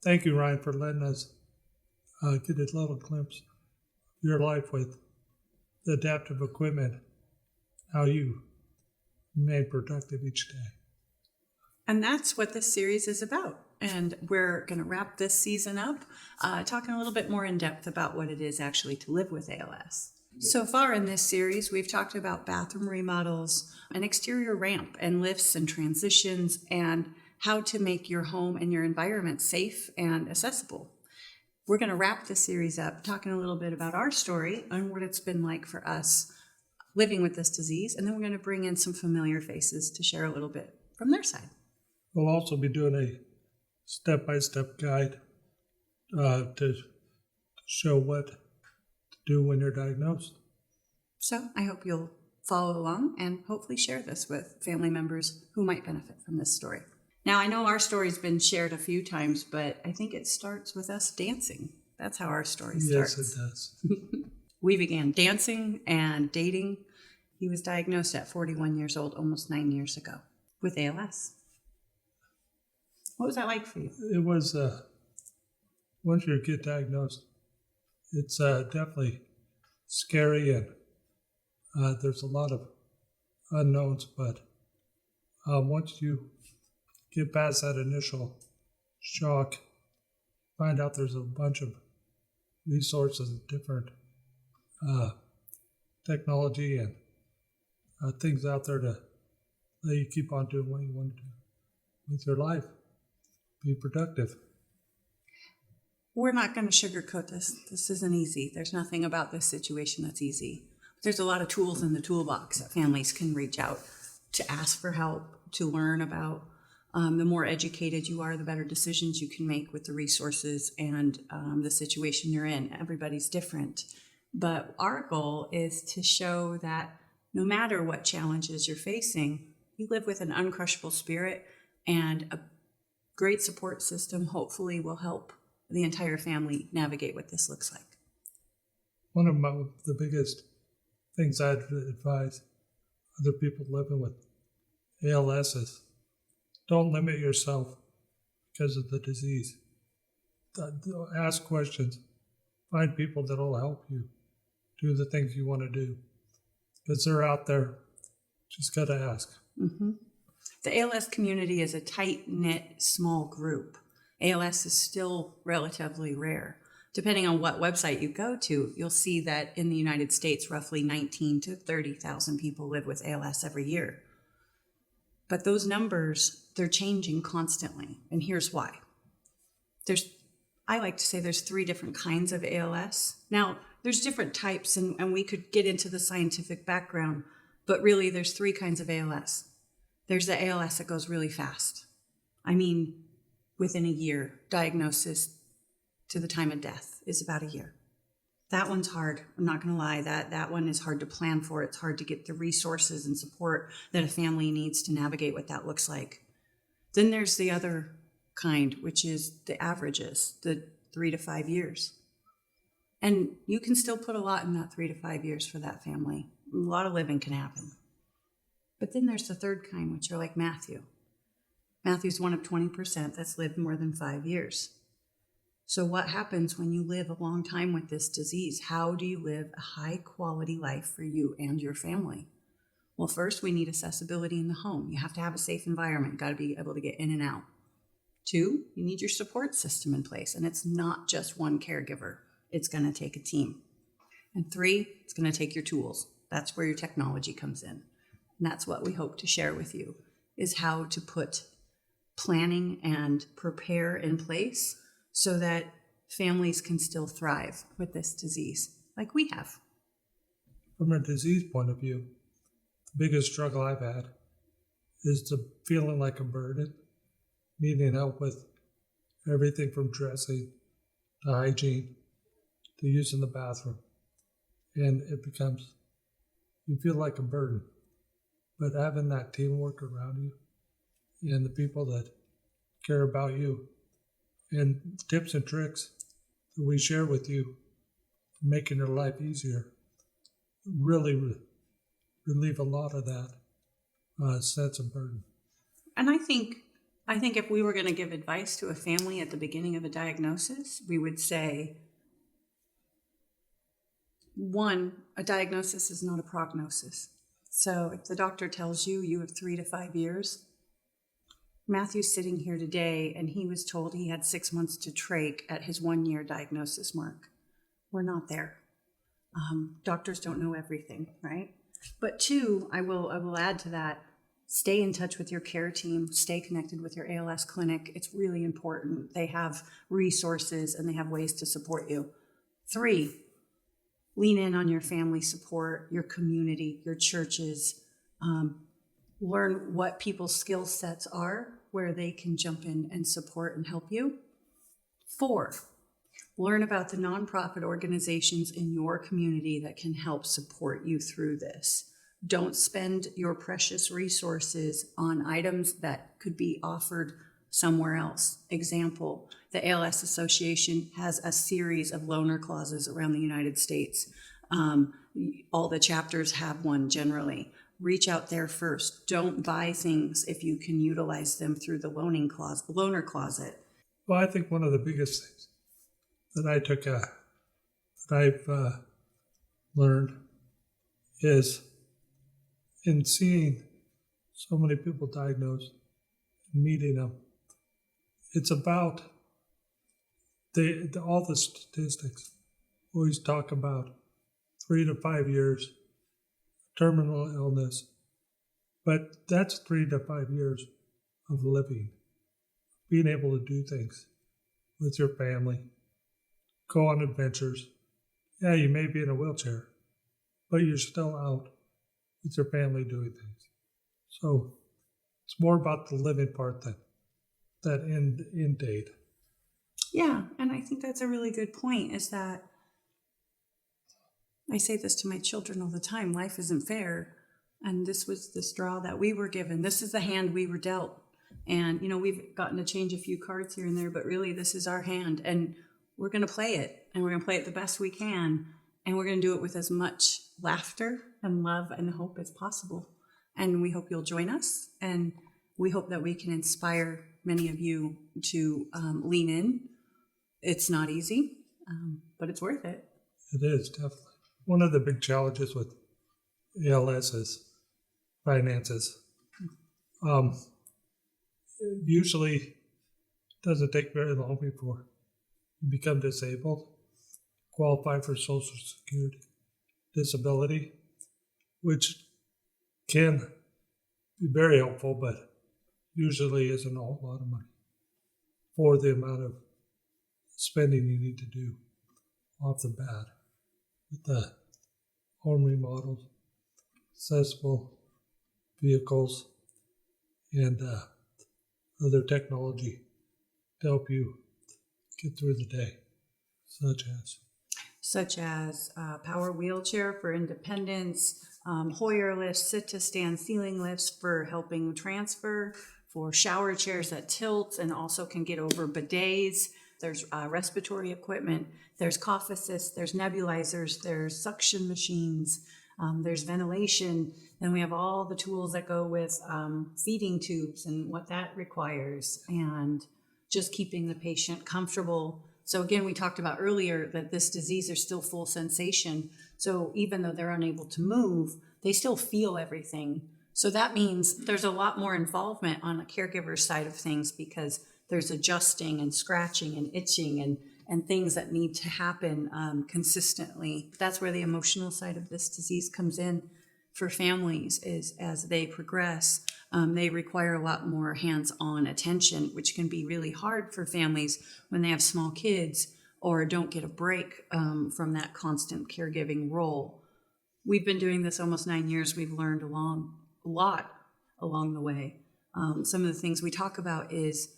Thank you, Ryan, for letting us get a little glimpse of your life with the adaptive equipment, how you remain productive each day. And that's what this series is about. And we're going to wrap this season up talking a little bit more in depth about what it is actually to live with ALS. So far in this series, we've talked about bathroom remodels, an exterior ramp and lifts and transitions, and how to make your home and your environment safe and accessible. We're going to wrap this series up talking a little bit about our story and what it's been like for us living with this disease. And then we're going to bring in some familiar faces to share a little bit from their side. We'll also be doing a step-by-step guide to show what to do when you're diagnosed. So I hope you'll follow along and hopefully share this with family members who might benefit from this story. Now, I know our story's been shared a few times, but I think it starts with us dancing. That's how our story starts. Yes, it does. We began dancing and dating. He was diagnosed at 41 years old, almost 9 years ago, with ALS. What was that like for you? It was, once you get diagnosed, it's definitely scary, and there's a lot of unknowns, but once you get past that initial shock, find out there's a bunch of resources and different technology and things out there to let you keep on doing what you want to do with your life. Be productive. We're not going to sugarcoat this. This isn't easy. There's nothing about this situation that's easy. There's a lot of tools in the toolbox that families can reach out to ask for help, to learn about. The more educated you are, the better decisions you can make with the resources and the situation you're in. Everybody's different. But our goal is to show that no matter what challenges you're facing, you live with an uncrushable spirit, and a great support system hopefully will help the entire family navigate what this looks like. One of the biggest things I'd advise other people living with ALS is don't limit yourself because of the disease. Ask questions. Find people that will help you do the things you want to do, because they're out there. Just got to ask. Mm-hmm. The ALS community is a tight-knit, small group. ALS is still relatively rare. Depending on what website you go to, you'll see that in the United States, roughly 19 to 30,000 people live with ALS every year. But those numbers, they're changing constantly, and here's why. I like to say there's 3 different kinds of ALS. Now, there's different types, and we could get into the scientific background, but really there's 3 kinds of ALS. There's the ALS that goes really fast. I mean, within a year, diagnosis to the time of death is about a year. That one's hard. I'm not going to lie. That one is hard to plan for. It's hard to get the resources and support that a family needs to navigate what that looks like. Then there's the other kind, which is the averages, the 3 to 5 years. And you can still put a lot in that 3 to 5 years for that family. A lot of living can happen. But then there's the third kind, which are like Matthew. Matthew's one of 20% that's lived more than 5 years. So what happens when you live a long time with this disease? How do you live a high quality life for you and your family? Well, first, we need accessibility in the home. You have to have a safe environment. You've got to be able to get in and out. 2, you need your support system in place. And it's not just one caregiver. It's going to take a team. And 3, it's going to take your tools. That's where your technology comes in. And that's what we hope to share with you, is how to put planning and prepare in place so that families can still thrive with this disease like we have. From a disease point of view, the biggest struggle I've had is the feeling like a burden, needing help with everything from dressing to hygiene to using the bathroom. And it becomes, you feel like a burden. But having that teamwork around you and the people that care about you and tips and tricks that we share with you, making your life easier, really relieve a lot of that sense of burden. And I think I think if we were going to give advice to a family at the beginning of a diagnosis, we would say, one, a diagnosis is not a prognosis. So if the doctor tells you you have 3 to 5 years, Matthew's sitting here today and he was told he had 6 months to trach at his 1-year diagnosis mark. We're not there. Doctors don't know everything, right? But two, I will add to that, stay in touch with your care team, stay connected with your ALS clinic. It's really important. They have resources and they have ways to support you. 3, lean in on your family support, your community, your churches. Learn what people's skill sets are, where they can jump in and support and help you. 4, learn about the nonprofit organizations in your community that can help support you through this. Don't spend your precious resources on items that could be offered somewhere else. Example, the ALS Association has a series of loaner clauses around the United States. All the chapters have one generally. Reach out there first. Don't buy things if you can utilize them through the loaner closet. Well, I think one of the biggest things that I've learned is in seeing so many people diagnosed and meeting them, it's about all the statistics always talk about 3 to 5 years terminal illness, but that's 3 to 5 years of living, being able to do things with your family, go on adventures. Yeah, you may be in a wheelchair, but you're still out with your family doing things. So it's more about the living part than that end date. Yeah, and I think that's a really good point, is that I say this to my children all the time, life isn't fair. And this was the straw that we were given. This is the hand we were dealt. And, we've gotten to change a few cards here and there, but really this is our hand. And we're going to play it. And we're going to play it the best we can. And we're going to do it with as much laughter and love and hope as possible. And we hope you'll join us. And we hope that we can inspire many of you to lean in. It's not easy, but it's worth it. It is, definitely. One of the big challenges with ALS is finances. It usually doesn't take very long before you become disabled, qualify for Social Security disability, which can be very helpful, but usually isn't a whole lot of money for the amount of spending you need to do off the bat with the home remodels, accessible vehicles, and other technology to help you get through the day, such as power wheelchair for independence, Hoyer lifts, sit-to-stand ceiling lifts for helping transfer, for shower chairs that tilt and also can get over bidets. There's respiratory equipment, there's cough assist, there's nebulizers, there's suction machines, there's ventilation. Then we have all the tools that go with feeding tubes and what that requires, and just keeping the patient comfortable. So again, we talked about earlier that this disease is still full sensation. So even though they're unable to move, they still feel everything. So that means there's a lot more involvement on a caregiver's side of things, because there's adjusting and scratching and itching and things that need to happen consistently. That's where the emotional side of this disease comes in for families, is as they progress, they require a lot more hands-on attention, which can be really hard for families when they have small kids or don't get a break from that constant caregiving role. We've been doing this almost 9 years. We've learned a lot along the way. Some of the things we talk about is,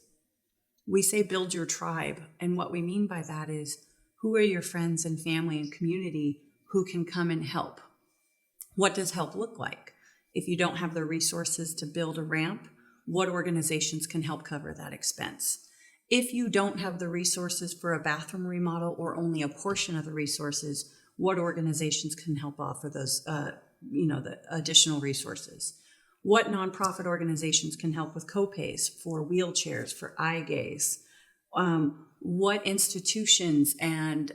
we say build your tribe. And what we mean by that is, who are your friends and family and community who can come and help? What does help look like? If you don't have the resources to build a ramp, what organizations can help cover that expense? If you don't have the resources for a bathroom remodel or only a portion of the resources, what organizations can help offer those, the additional resources? What nonprofit organizations can help with copays for wheelchairs, for eye gaze? What institutions and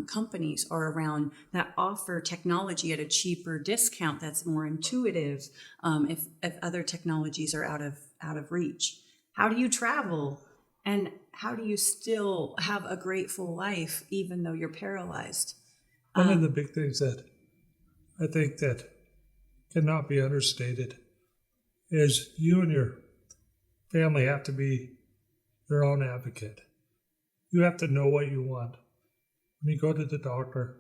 companies are around that offer technology at a cheaper discount that's more intuitive if other technologies are out of reach? How do you travel? And how do you still have a grateful life even though you're paralyzed? One of the big things that I think that cannot be understated is you and your family have to be your own advocate. You have to know what you want. When you go to the doctor,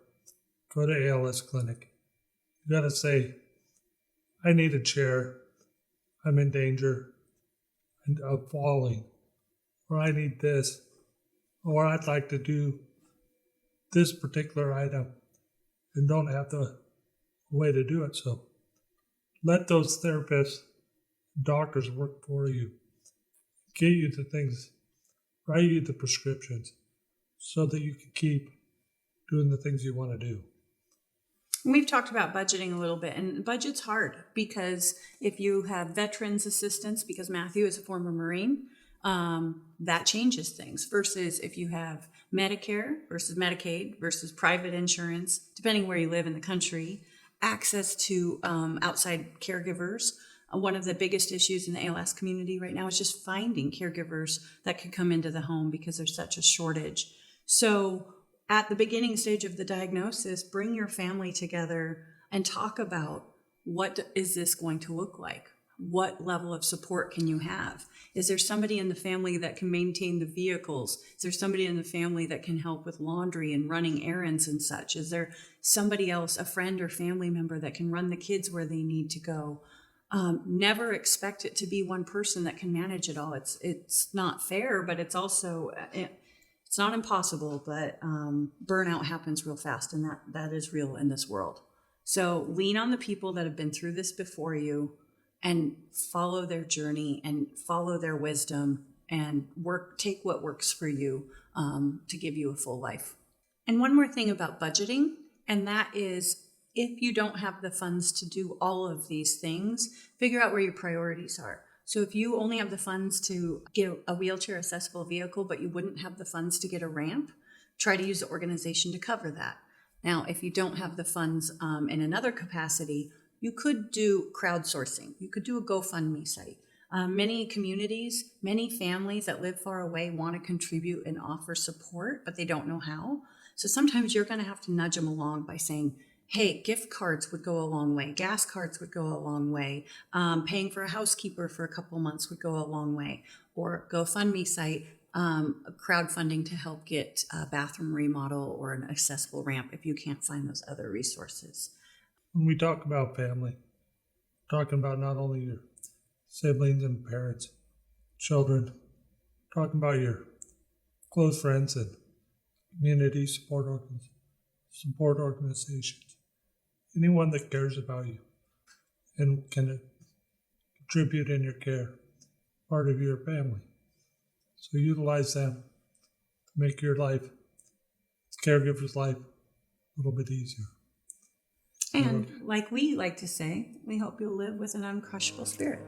go to ALS clinic, you got to say, I need a chair, I'm in danger of falling, or I need this, or I'd like to do this particular item and don't have the way to do it. So let those therapists, doctors work for you, get you the things, write you the prescriptions so that you can keep doing the things you want to do. We've talked about budgeting a little bit, and budget's hard because if you have veterans assistance, because Matthew is a former Marine, that changes things versus if you have Medicare versus Medicaid versus private insurance, depending where you live in the country, access to outside caregivers. One of the biggest issues in the ALS community right now is just finding caregivers that could come into the home because there's such a shortage. So at the beginning stage of the diagnosis, bring your family together and talk about what is this going to look like? What level of support can you have? Is there somebody in the family that can maintain the vehicles? Is there somebody in the family that can help with laundry and running errands and such? Is there somebody else, a friend or family member that can run the kids where they need to go? Never expect it to be one person that can manage it all. It's not fair, but it's also, it's not impossible, but burnout happens real fast, and that is real in this world. So lean on the people that have been through this before you and follow their journey and follow their wisdom and take what works for you to give you a full life. And one more thing about budgeting, and that is if you don't have the funds to do all of these things, figure out where your priorities are. So if you only have the funds to get a wheelchair accessible vehicle, but you wouldn't have the funds to get a ramp, try to use the organization to cover that. Now, if you don't have the funds in another capacity, you could do crowdsourcing. You could do a GoFundMe site. Many communities, many families that live far away want to contribute and offer support, but they don't know how. So sometimes you're going to have to nudge them along by saying, hey, gift cards would go a long way. Gas cards would go a long way. Paying for a housekeeper for a couple months would go a long way. Or GoFundMe site, crowdfunding to help get a bathroom remodel or an accessible ramp if you can't find those other resources. When we talk about family, talking about not only your siblings and parents, children, talking about your close friends and community support organizations, anyone that cares about you and can contribute in your care, part of your family. So utilize them to make your life, caregiver's life, a little bit easier. And like we like to say, we hope you'll live with an uncrushable spirit.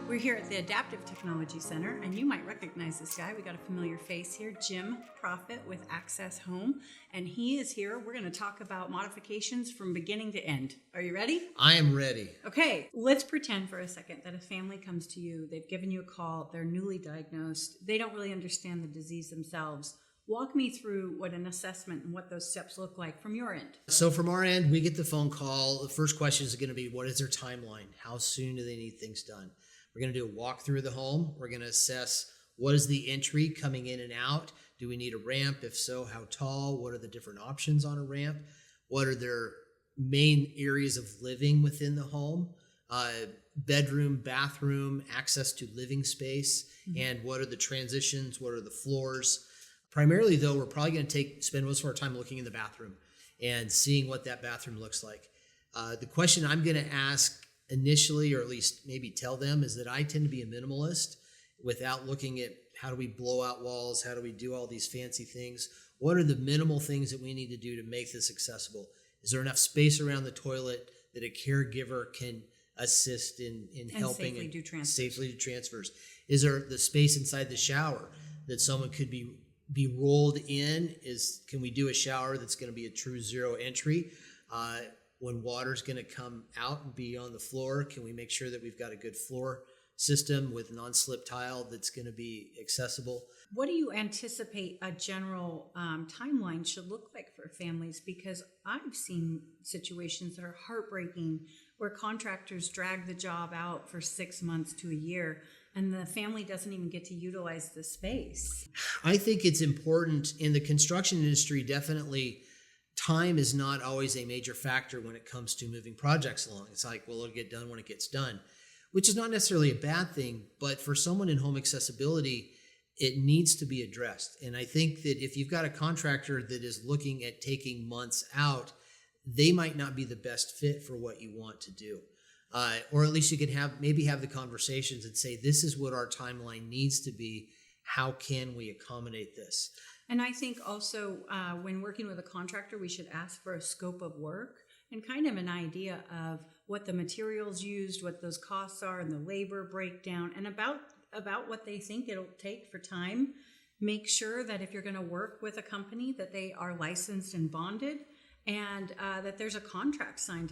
We're here at the Adaptive Technology Center, and you might recognize this guy. We got a familiar face here, Jim Profit with Access Home, and he is here. We're going to talk about modifications from beginning to end. Are you ready? I am ready. Okay, let's pretend for a second that a family comes to you. They've given you a call. They're newly diagnosed. They don't really understand the disease themselves. Walk me through what an assessment and what those steps look like from your end. So from our end, we get the phone call. The first question is going to be, what is their timeline? How soon do they need things done? We're going to do a walk through the home. We're going to assess what is the entry coming in and out. Do we need a ramp? If so, how tall? What are the different options on a ramp? What are their main areas of living within the home? Bedroom, bathroom, access to living space, and what are the transitions? What are the floors? Primarily, though, we're probably going to spend most of our time looking in the bathroom and seeing what that bathroom looks like. The question I'm going to ask initially, or at least maybe tell them, is that I tend to be a minimalist without looking at how do we blow out walls, how do we do all these fancy things, what are the minimal things that we need to do to make this accessible? Is there enough space around the toilet that a caregiver can assist in And helping safely do transfers. safely do transfers? Is there the space inside the shower that someone could be rolled in? Can we do a shower that's going to be a true zero entry? When water's going to come out and be on the floor, can we make sure that we've got a good floor system with non-slip tile that's going to be accessible? What do you anticipate a general timeline should look like for families? Because I've seen situations that are heartbreaking where contractors drag the job out for 6 months to a year and the family doesn't even get to utilize the space. I think it's important in the construction industry. Definitely, time is not always a major factor when it comes to moving projects along. It's like, well, it'll get done when it gets done, which is not necessarily a bad thing. But for someone in home accessibility, it needs to be addressed. And I think that if you've got a contractor that is looking at taking months out, they might not be the best fit for what you want to do. Or at least you can have the conversations and say, this is what our timeline needs to be. How can we accommodate this? And I think also when working with a contractor, we should ask for a scope of work and kind of an idea of what the materials used, what those costs are, and the labor breakdown, and about what they think it'll take for time. Make sure that if you're going to work with a company that they are licensed and bonded, and that there's a contract signed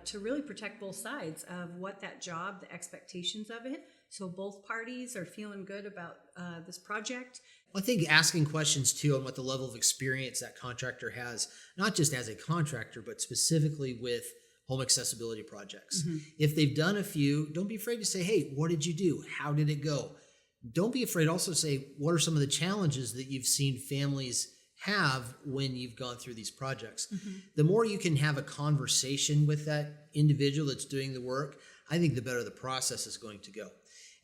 to really protect both sides of what that job, the expectations of it, so both parties are feeling good about this project. I think asking questions too on what the level of experience that contractor has, not just as a contractor, but specifically with home accessibility projects. Mm-hmm. If they've done a few, don't be afraid to say, hey, what did you do? How did it go? Don't be afraid also to say, what are some of the challenges that you've seen families have when you've gone through these projects? Mm-hmm. The more you can have a conversation with that individual that's doing the work, I think the better the process is going to go.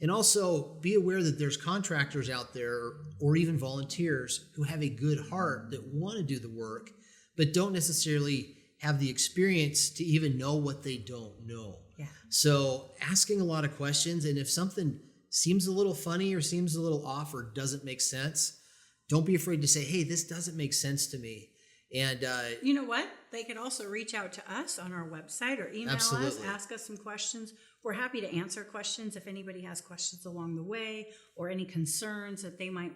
And also be aware that there's contractors out there or even volunteers who have a good heart that want to do the work, but don't necessarily have the experience to even know what they don't know. Yeah. So asking a lot of questions, and if something seems a little funny or seems a little off or doesn't make sense, don't be afraid to say, hey, this doesn't make sense to me. And you know what? They could also reach out to us on our website or email us, ask us some questions. We're happy to answer questions if anybody has questions along the way or any concerns that they might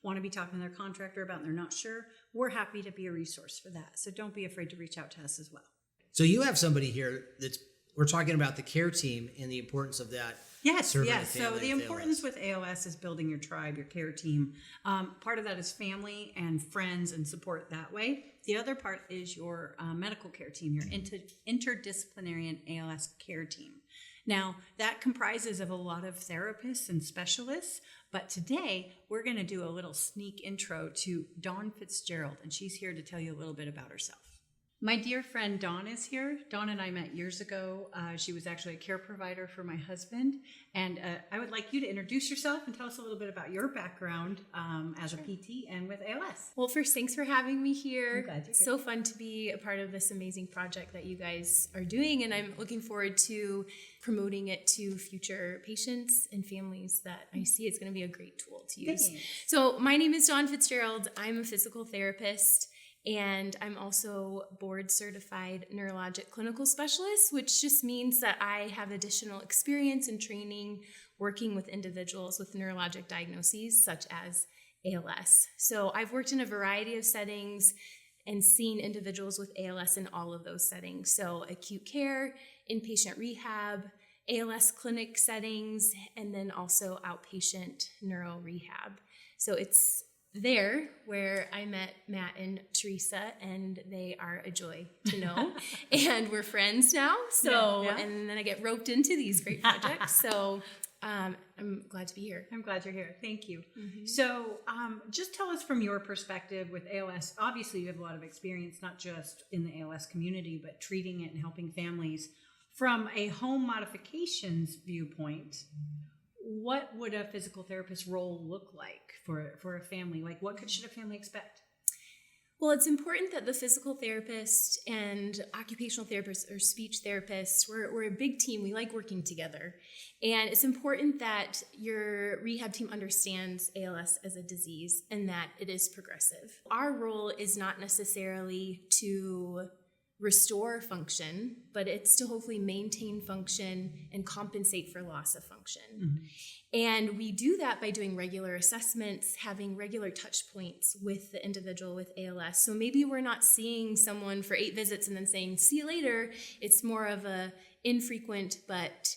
want to be talking to their contractor about and they're not sure. We're happy to be a resource for that. So don't be afraid to reach out to us as well. So you have somebody here we're talking about the care team and the importance of that. Yes. So the with importance ALS. with ALS is building your tribe, your care team. Part of that is family and friends and support that way. The other part is your medical care team, your interdisciplinary and ALS care team. Now, that comprises of a lot of therapists and specialists, but today we're going to do a little sneak intro to Dawn Fitzgerald, and she's here to tell you a little bit about herself. My dear friend Dawn is here. Dawn and I met years ago. She was actually a care provider for my husband. And I would like you to introduce yourself and tell us a little bit about your background as a PT and with ALS. Well, first, thanks for having me here. I'm glad you're here. It's so fun to be a part of this amazing project that you guys are doing. And I'm looking forward to promoting it to future patients and families that I see it's going to be a great tool to use. Thanks. So my name is Dawn Fitzgerald. I'm a physical therapist. And I'm also board certified neurologic clinical specialist, which just means that I have additional experience and training working with individuals with neurologic diagnoses such as ALS. So I've worked in a variety of settings and seen individuals with ALS in all of those settings. So acute care, inpatient rehab, ALS clinic settings, and then also outpatient neuro rehab. So it's there where I met Matt and Theresa, and they are a joy to know. And we're friends now. So, Yeah. And then I get roped into these great projects. So I'm glad to be here. I'm glad you're here. Thank you. Mm-hmm. So just tell us from your perspective with ALS. Obviously, you have a lot of experience, not just in the ALS community, but treating it and helping families. From a home modifications viewpoint, what would a physical therapist role look like for a family? Like, should a family expect? Well, it's important that the physical therapist and occupational therapists or speech therapists, we're a big team. We like working together. And it's important that your rehab team understands ALS as a disease and that it is progressive. Our role is not necessarily to restore function, but it's to hopefully maintain function and compensate for loss of function. And we do that by doing regular assessments, having regular touch points with the individual with ALS. So maybe we're not seeing someone for 8 visits and then saying, see you later. It's more of a infrequent but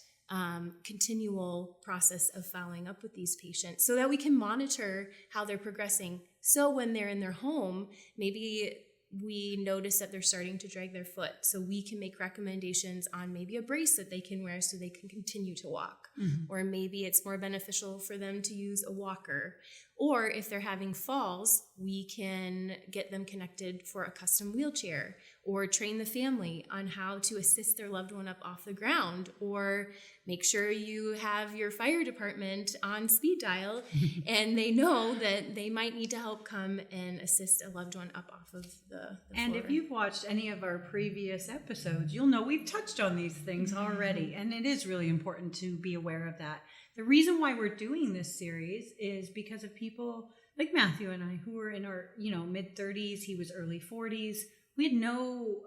continual process of following up with these patients so that we can monitor how they're progressing. So when they're in their home, maybe we notice that they're starting to drag their foot. So we can make recommendations on maybe a brace that they can wear so they can continue to walk. Or maybe it's more beneficial for them to use a walker. Or if they're having falls, we can get them connected for a custom wheelchair, or train the family on how to assist their loved one up off the ground, or make sure you have your fire department on speed dial and they know that they might need to help come and assist a loved one up off of the And floor. if you've watched any of our previous episodes, you'll know we've touched on these things already. And it is really important to be aware of that. The reason why we're doing this series is because of people like Matthew and I who were in our, mid-30s. He was early 40s. We had no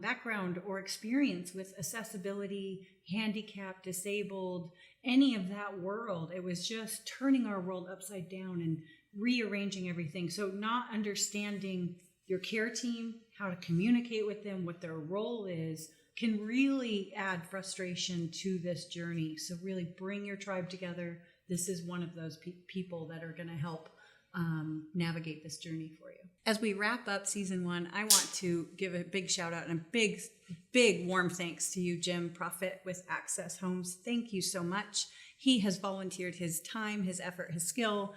background or experience with accessibility, handicapped, disabled, any of that world. It was just turning our world upside down and rearranging everything. So not understanding your care team, how to communicate with them, what their role is, can really add frustration to this journey. So really bring your tribe together. This is one of those people that are going to help navigate this journey for you. As we wrap up season 1, I want to give a big shout out and a big, big warm thanks to you, Jim Profit with Access Homes. Thank you so much. He has volunteered his time, his effort, his skill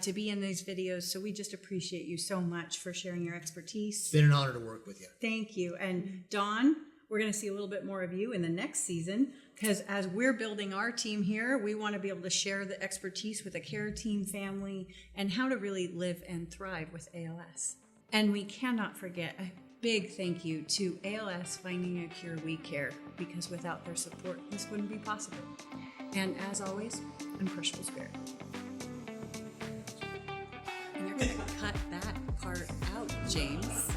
to be in these videos. So we just appreciate you so much for sharing your expertise. It's been an honor to work with you. Thank you. And Dawn, we're going to see a little bit more of you in the next season, because as we're building our team here, we want to be able to share the expertise with a care team, family, and how to really live and thrive with ALS. And we cannot forget a big thank you to ALS Finding a Cure We Care, because without their support, this wouldn't be possible. And as always, Uncrushable Spirit. And you're going to cut that part out, James.